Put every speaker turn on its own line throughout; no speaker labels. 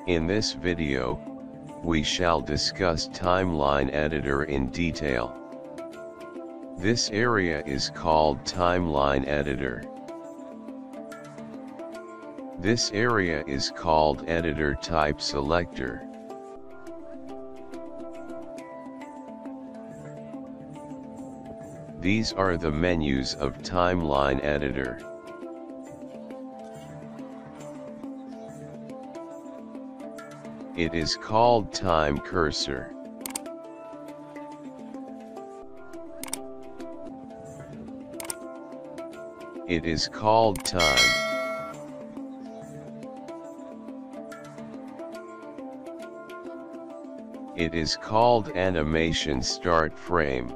In this video, we shall discuss Timeline Editor in detail. This area is called Timeline Editor. This area is called Editor Type Selector. These are the menus of Timeline Editor. It is called Time Cursor. It is called Time. It is called Animation Start Frame.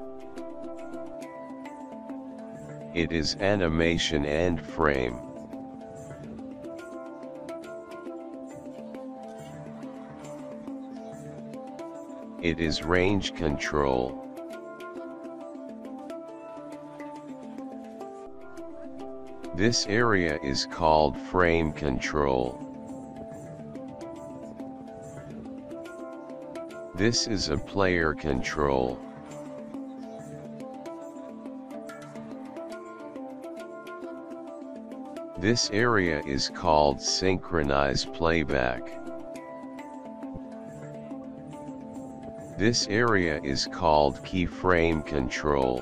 It is Animation End Frame. It is Range Control. This area is called Frame Control. This is a Player Control. This area is called Synchronize Playback. This area is called Keyframe Control.